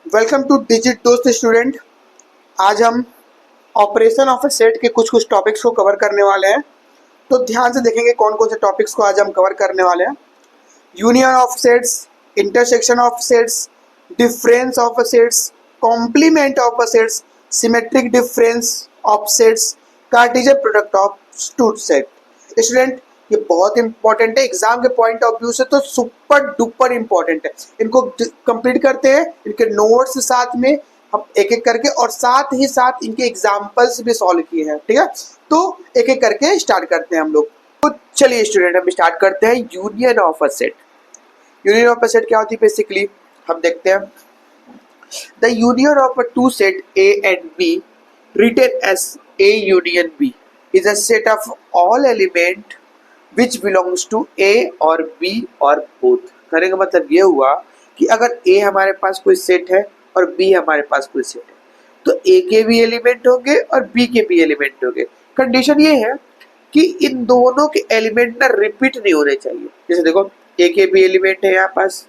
Welcome two digit दोस्त student. आज हम ऑपरेशन ऑफ ए सेट के कुछ टॉपिक्स को कवर करने वाले हैं। तो ध्यान से देखेंगे कौन कौन से टॉपिक्स को आज हम कवर करने वाले हैं। Union of sets, intersection of sets, difference of sets, complement of sets, symmetric difference of sets, Cartesian product of two set. Student, ये बहुत इंपॉर्टेंट है एग्जाम के पॉइंट ऑफ व्यू से, तो सुपर डुपर इंपॉर्टेंट है। इनको कंप्लीट करते हैं, इनके नोट्स साथ में हम एक एक करके, और साथ ही साथ इनके एग्जाम्पल्स भी सॉल्व किए हैं। ठीक है, तो एक एक करके स्टार्ट करते हैं हम लोग। तो चलिए स्टूडेंट, हम स्टार्ट करते हैं union of a set. Union of a set क्या होती है बेसिकली, हम देखते हैं। The union of a two set A and B written as A union B is a set of all element which belongs to A और B और both। कहने का मतलब ये हुआ कि अगर A हमारे पास कोई सेट है और B हमारे पास कोई सेट है, तो A के भी एलिमेंट होंगे और B के भी एलिमेंट होंगे। कंडीशन ये है कि इन दोनों के एलिमेंट ना रिपीट नहीं होने चाहिए। जैसे देखो, A के भी एलिमेंट है यहाँ पास,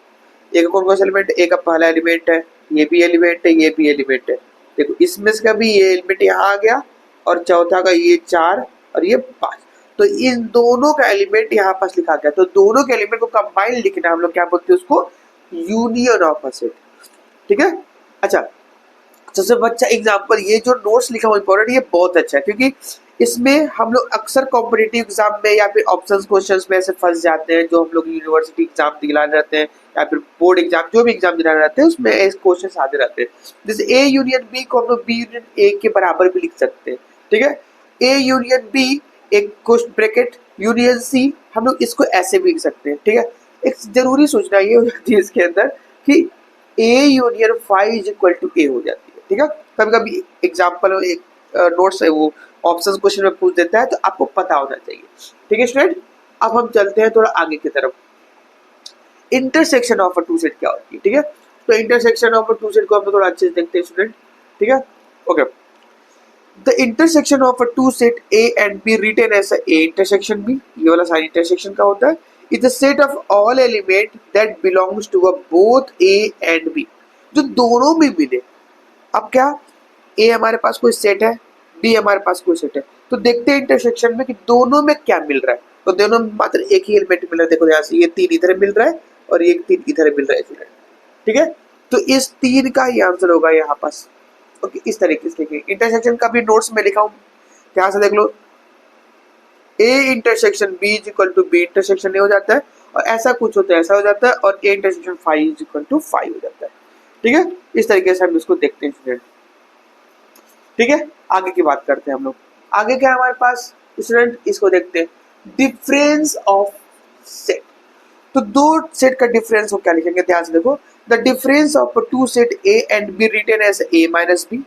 A का कौन सा एलिमेंट है, A का पहला एलिमेंट है, ये भी एलिमेंट है, ये भी एलिमेंट है। देखो इसमें से का भी ये एलिमेंट यहाँ आ गया, और चौथा का ये 4 और ये 5, तो इन दोनों का एलिमेंट यहाँ पास लिखा गया। तो दोनों के एलिमेंट को कंबाइन लिखना, हम लोग क्या बोलते हैं उसको, यूनियन ऑफ अ सेट। ठीक है। अच्छा, सबसे अच्छा एग्जांपल, ये जो नोट्स लिखा हुआ इंपॉर्टेंट, ये बहुत अच्छा है, क्योंकि इसमें हम लोग अक्सर कॉम्पिटिटिव एग्जाम में या फिर ऑप्शंस क्वेश्चंस में ऐसे फंस जाते हैं, जो हम लोग यूनिवर्सिटी एग्जाम दिलाने रहते हैं या फिर बोर्ड एग्जाम, जो भी एग्जाम दिलाने रहते हैं उसमें ऐसे क्वेश्चंस आते रहते हैं। जैसे ए यूनियन बी को हम लोग बी यूनियन ए के बराबर भी लिख सकते हैं। ठीक है, ए यूनियन बी एक क्वेश्चन ब्रैकेट यूनियन सी, हम लोग इसको ऐसे भी लिख सकते हैं। ठीक है, एक जरूरी सूचना ये हो जाती है इसके अंदर कि A union 5 is equal to A हो जाती है। ठीक है, कभी कभी एग्जाम्पल एक नोट्स है वो ऑप्शन क्वेश्चन में पूछ देता है, तो आपको पता होना चाहिए। ठीक है स्टूडेंट, अब हम चलते हैं थोड़ा आगे की तरफ। Intersection of a two set क्या होती है। ठीक है, तो intersection of a two set को हम थोड़ा अच्छे से देखते हैं स्टूडेंट। ठीक है, okay. The intersection of a two set A and B written as A intersection B, ये वाला साइन इंटरसेक्शन का होता है। Is the set of all element that belongs to a both A and B, जो दोनों में मिले। अब क्या, ए हमारे पास कोई सेट है, बी हमारे पास कोई सेट है, तो देखते हैं इंटरसेक्शन में कि दोनों में क्या मिल रहा है। तो दोनों में मात्र एक ही एलिमेंट मिल रहा है। देखो यहाँ से ये 3 इधर मिल रहा है और ये 3 इधर मिल रहा है। ठीक है, तो इस 3 का ही आंसर होगा यहाँ पास। ओके, इस तरीके से लिखेंगे। इंटरसेक्शन का भी नोट्स में लिखा हूँ, ध्यान से देख लो। A intersection B is equal to B intersection A हो जाता है, और ऐसा कुछ होता है ऐसा हो जाता है, और A intersection 5 is equal to 5 हो जाता है। ठीक है, इस तरीके से हम इसको देखते हैं स्टूडेंट। ठीक है, आगे की बात करते हैं हम लोग। आगे क्या है हमारे पास स्टूडेंट, इसको देखते हैं। डिफरेंस ऑफ सेट, तो दो सेट का डिफरेंस को क्या लिखेंगे, ध्यान से देखो। The difference of two set A and B written as A minus B,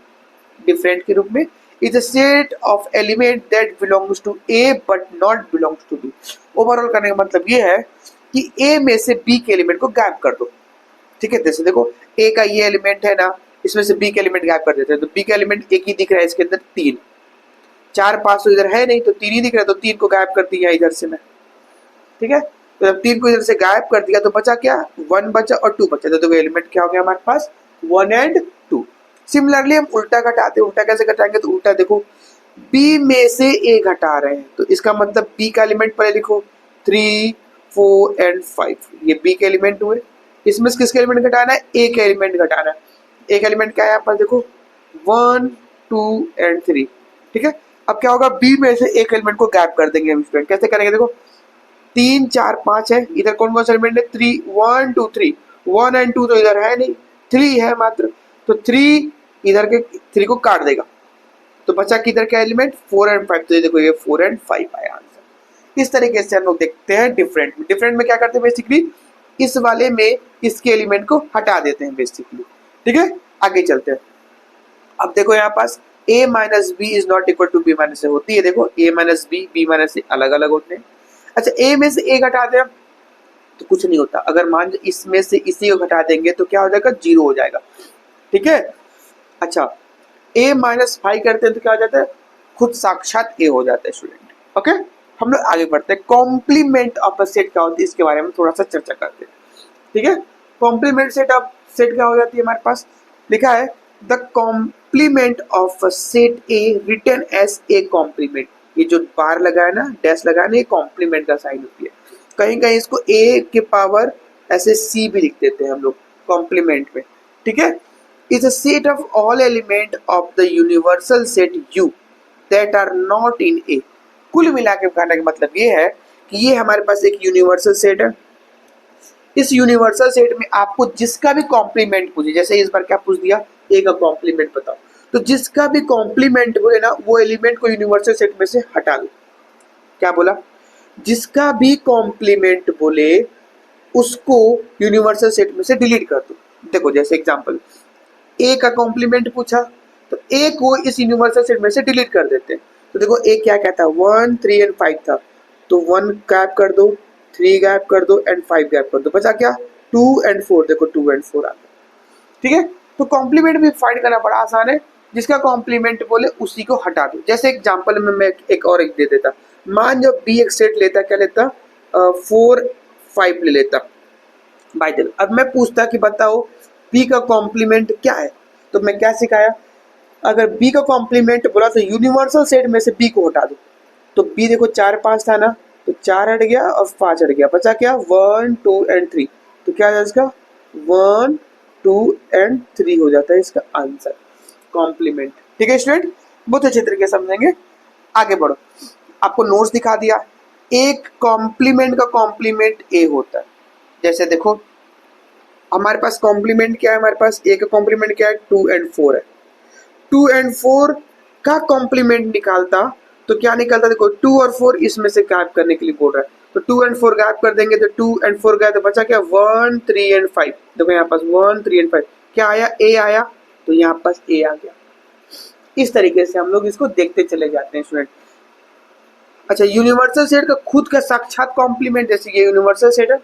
different के रूप में, is a set of element that belongs to A but not belongs to B. Overall करने का मतलब ये है कि ए में से बी के एलिमेंट को गायब कर दो। ठीक है, जैसे देखो ए का ये एलिमेंट है ना, इसमें से बी के एलिमेंट गायब कर देते हैं, तो बी का एलिमेंट एक ही दिख रहा है इसके अंदर, 3 4 5 तो इधर है नहीं, तो 3 ही दिख रहा है, तो 3 को गायब कर दिया इधर से मैं। ठीक है, तो जब 3 को इधर से गायब कर दिया तो बचा क्या, 1 बचा और 2 बचा। तो देखो एलिमेंट क्या हो गया हमारे पास, 1 एंड 2। सिमिलरली हम उल्टा घटाते हैं, उल्टा कैसे घटाएंगे, तो उल्टा देखो, बी में से ए घटा रहे हैं, तो इसका मतलब बी का एलिमेंट पहले लिखो, 3 4 एंड 5, ये बी के एलिमेंट हुए। इसमें से किसके एलिमेंट घटाना है, ए के एलिमेंट घटाना है। एक एलिमेंट क्या है यहाँ पर देखो, 1 2 एंड 3। ठीक है, अब क्या होगा, बी में से एक एलिमेंट को गैप कर देंगे हम स्टूडेंट। कैसे करेंगे, देखो 3 4 5 है, इधर कौन कौन सा एलिमेंट है, 3 1 2 3, 1 एंड 2 तो इधर है नहीं, 3 है मात्र, तो 3 इधर के 3 को काट देगा, तो बचा किधर का एलिमेंट, 4 एंड 5। तो ये देखो ये 4 एंड 5 आया आंसर। इस तरीके से हम लोग देखते हैं डिफरेंट में। डिफरेंट में क्या करते हैं बेसिकली, इस वाले में इसके एलिमेंट को हटा देते हैं बेसिकली। ठीक है, आगे चलते हैं। अब देखो यहाँ पास a minus B is not equal to B minus A होती है। देखो a minus B minus A अलग अलग होते हैं। अच्छा, a में से a घटा दें तो कुछ नहीं होता। अगर मान लो इसमें से इसी को घटा देंगे तो क्या हो जाएगा, 0 हो जाएगा। ठीक है, अच्छा a माइनस 5 करते हैं तो क्या हो जाता है, खुद साक्षात a हो जाता है स्टूडेंट। ओके, हम लोग आगे बढ़ते हैं। कॉम्प्लीमेंट ऑफ अ सेट क्या होती है, इसके बारे में थोड़ा सा चर्चा करते हैं। ठीक है, कॉम्प्लीमेंट सेट ऑफ सेट क्या हो जाती है हमारे पास, लिखा है the complement of set A written as A complement. ये जो बार लगा है ना, डैश लगा है ना, ये कॉम्प्लीमेंट का साइन होती है। कहीं कहीं इसको ए के पावर ऐसे सी भी लिख देते हैं हम लोग कॉम्प्लीमेंट में, ठीक है। Is a set of all element of the universal set U that are not in A. कुल मिला के कहने का मतलब ये है कि ये हमारे पास एक यूनिवर्सल सेट है। इस यूनिवर्सल सेट में आपको जिसका भी कॉम्प्लीमेंट पूछे, जैसे इस बार क्या पूछ दिया, ए का कॉम्प्लीमेंट बताओ, तो जिसका भी कॉम्प्लीमेंट बोले ना वो एलिमेंट को यूनिवर्सल सेट में से हटा दो। क्या बोला? जिसका भी कॉम्प्लीमेंट बोले उसको यूनिवर्सल सेट में से डिलीट कर दो। देखो जैसे एग्जांपल, ए का कॉम्प्लीमेंट पूछा तो ए को इस यूनिवर्सल सेट में से डिलीट कर देते हैं। तो देखो ए क्या कहता है, 1 3 एंड 5 था, तो 1 गैप कर दो, 3 गैप कर दो एंड 5 गैप कर दो, बचा क्या 2 एंड 4। देखो 2 एंड 4 आ गया, ठीक है। तो कॉम्प्लीमेंट भी फाइंड करना बड़ा आसान है, जिसका कॉम्प्लीमेंट बोले उसी को हटा दो। जैसे एग्जांपल में मैं एक और एक दे देता, मान जब बी एक सेट लेता, क्या लेता 4 5 ले लेता बाय द। अब मैं पूछता कि बताओ बी का कॉम्प्लीमेंट क्या है, तो मैं क्या सिखाया, अगर बी का कॉम्प्लीमेंट बोला तो यूनिवर्सल सेट में से बी को हटा दो। तो बी देखो 4 5 था ना, तो 4 हट गया और 5 हट गया, बचा क्या 1 2 एंड 3। तो क्या है इसका 1 2 एंड 3 हो जाता है इसका आंसर कॉम्प्लीमेंट, ठीक है स्टूडेंट। बहुत अच्छे तरीके से समझेंगे। आगे बढ़ो, आपको नोट्स दिखा दिया। एक कॉम्प्लीमेंट का कॉम्प्लीमेंट ए होता है। जैसे देखो हमारे पास कॉम्प्लीमेंट क्या है, हमारे पास ए का कॉम्प्लीमेंट क्या है 2 एंड 4 है। 2 एंड 4 का कॉम्प्लीमेंट निकालता तो क्या निकलता, देखो 2 और 4 इसमें से गैप करने के लिए बोल रहा है, तो 2 एंड 4 गैप कर देंगे तो 2 एंड 4 गए तो बचा क्या 1 3 एंड 5। देखो यहाँ पास 1 3 एंड 5 क्या आया, ए आया, तो यहाँ पास ए आ गया। इस तरीके से हम लोग इसको देखते चले जाते हैं स्टूडेंट। अच्छा, यूनिवर्सल सेट का खुद का साक्षात कॉम्प्लीमेंट, जैसे ये यूनिवर्सल सेट है,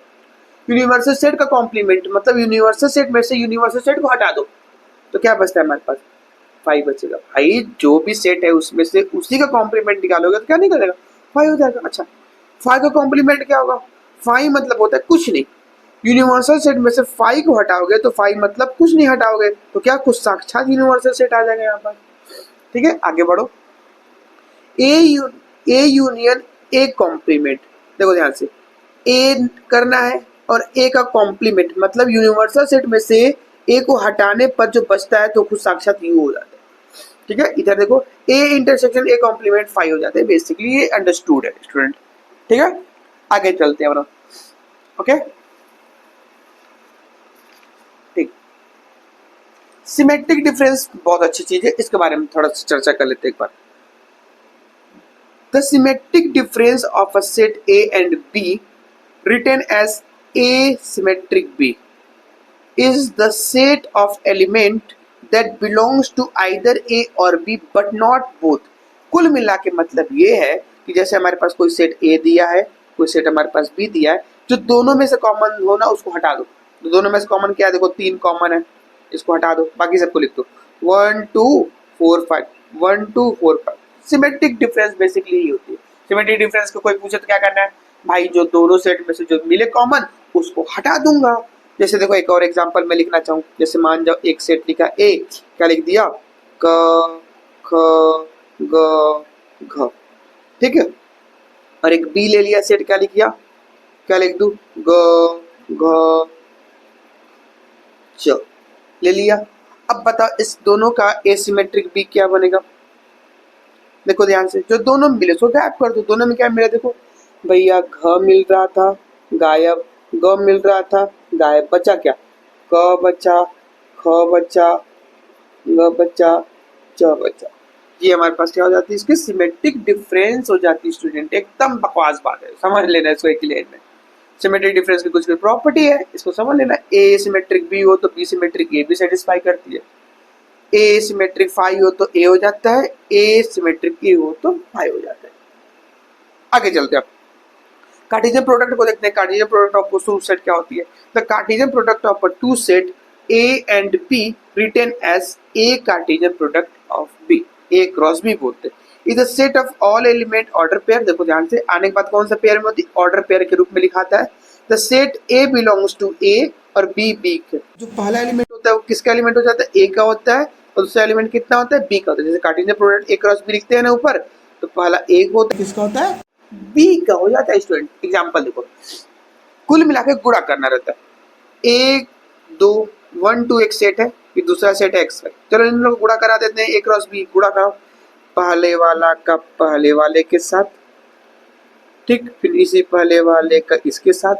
यूनिवर्सल सेट का कॉम्प्लीमेंट मतलब यूनिवर्सल सेट में से यूनिवर्सल सेट को हटा दो तो क्या बचता है हमारे पास 5 बचेगा। भाई जो भी सेट है उसमें से उसी का कॉम्प्लीमेंट निकालोगे तो क्या निकलेगा 5 हो जाएगा। अच्छा 5 का कॉम्प्लीमेंट क्या होगा, 5 मतलब होता है कुछ नहीं। यूनिवर्सल सेट में से 5 को हटाओगे तो 5 मतलब कुछ नहीं हटाओगे, तो क्या कुछ साक्षात यूनिवर्सल सेट आ जाएगा यहाँ पर, ठीक है। आगे बढ़ो, ए यूनियन ए कॉम्प्लीमेंट, देखो ध्यान से, ए करना है और ए का कॉम्प्लीमेंट मतलब यूनिवर्सल सेट में से ए को हटाने पर जो बचता है तो खुद साक्षात यू हो जाता है, ठीक है। इधर देखो ए इंटरसेक्शन ए कॉम्प्लीमेंट 5 हो जाते हैं, बेसिकली ये अंडरस्टूड है स्टूडेंट, ठीक है। आगे चलते हैं ओके, ठीक। सिमेट्रिक डिफरेंस बहुत अच्छी चीज है, इसके बारे में थोड़ा सा चर्चा कर लेते हैं एक बार। The symmetric difference of a set A and B written as A symmetric B is the set of element that belongs to either A or B but not both। कुल मिला के मतलब ये है कि जैसे हमारे पास कोई सेट A दिया है, कोई सेट हमारे पास B दिया है, जो दोनों में से कॉमन हो ना उसको हटा दो। तो दोनों में से कॉमन क्या है, देखो 3 कॉमन है, इसको हटा दो, बाकी सबको लिख दो 1 2 4 5 1 2 4 5। सिमेट्रिक डिफरेंस बेसिकली ही होती है। सिमेट्रिक डिफरेंस को कोई पूछे तो क्या करना है भाई, जो दोनों सेट में से जो मिले कॉमन उसको हटा दूंगा। जैसे देखो एक और एग्जांपल मैं लिखना चाहूँ, जैसे मान जाओ एक सेट लिखा ए, क्या लिख दिया क ख ग घ, ठीक है। और एक बी ले लिया सेट, क्या लिख दिया, क्या लिख दूं ग घ च ले लिया। अब बताओ इस दोनों का एसिमेट्रिक बी क्या बनेगा, देखो ध्यान से, जो दोनों मिले उसको गैप कर दो। दोनों में क्या मिला, देखो भैया घ मिल रहा था गायब, ग मिल रहा था गायब, बचा क्या क बचा, ख बचा, ग बचा, च बचा। ये हमारे पास क्या हो जाती है, इसकी सिमेट्रिक डिफरेंस हो जाती है स्टूडेंट। एकदम बकवास बात है, समझ लेना इसको एक लाइन में। सिमेट्रिक डिफरेंस की कुछ प्रॉपर्टी है, इसको समझ लेना। ए सिमेट्रिक बी हो तो बी सिमेट्रिक ए भी सेटिस्फाई करती है, ए सिमेट्रिक 5 हो तो ए हो जाता है, ए सिमेट्रिक ए हो तो 5 हो जाता है। आगे चलते हैं, कार्टेशियन प्रोडक्ट को देखते हैं। Cartesian product of two set क्या होती है, the Cartesian product of a two set A and B written as A Cartesian product of B, A cross B बोलते हैं। Is the set of all element order pair, देखो ध्यान से, आने के बाद कौन सा पेयर में होती है, ऑर्डर पेयर के रूप में लिखाता है। The set A belongs to A और बी बी के, जो पहला एलिमेंट होता है वो किसका एलिमेंट हो जाता है, ए का होता है, और दूसरा एलिमेंट कितना होता है, बी का होता है। जैसे Cartesian product A cross B लिखते हैं ना ऊपर, तो पहला ए होता है, किसका होता है, बी का हो जाता है स्टूडेंट। एग्जाम्पल देखो, कुल मिला के गुणा करना रहता है, एक दो 1 2 एक सेट है, ये दूसरा सेट है एक्स वाई। चलो इन लोग गुणा करा देते हैं, ए क्रॉस बी गुणा करो, पहले वाला का पहले वाले के साथ, ठीक, फिर इसी पहले वाले का इसके साथ,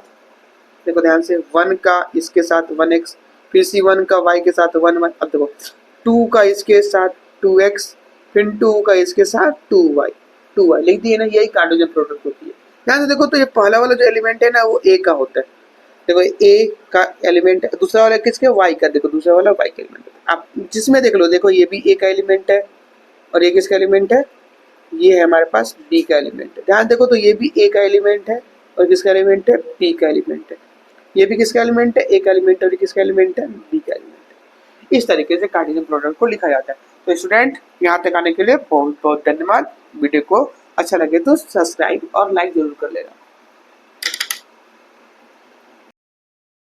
देखो ध्यान से, 1 का इसके साथ 1x, फिर सी 1 का y के साथ 1y, अब देखो 2 का इसके साथ 2x, फिर 2 का इसके साथ 2y लिख दिए ना, यही कार्टेशियन प्रोडक्ट होती है। ध्यान से देखो, तो ये पहला वाला जो एलिमेंट है ना वो a का होता है, देखो ए का एलिमेंट है, दूसरा वाला किसके, वाई का, देखो दूसरा वाला वाई का एलिमेंट है। आप जिसमें देख लो, देखो ये भी ए का एलिमेंट है, और ये किसका एलिमेंट है, ये है हमारे पास बी का एलिमेंट है। ध्यान देखो, तो ये भी ए का एलिमेंट है, और किसका एलिमेंट है, बी का एलिमेंट है। ये भी किसका एलिमेंट है, ए का एलिमेंट है, और किसका एलिमेंट है, बी का एलिमेंट है। इस तरीके से कार्टेशियन प्रोडक्ट को लिखा जाता है। तो स्टूडेंट, यहाँ तक आने के लिए बहुत बहुत धन्यवाद। वीडियो को अच्छा लगे तो सब्सक्राइब और लाइक जरूर कर लेना।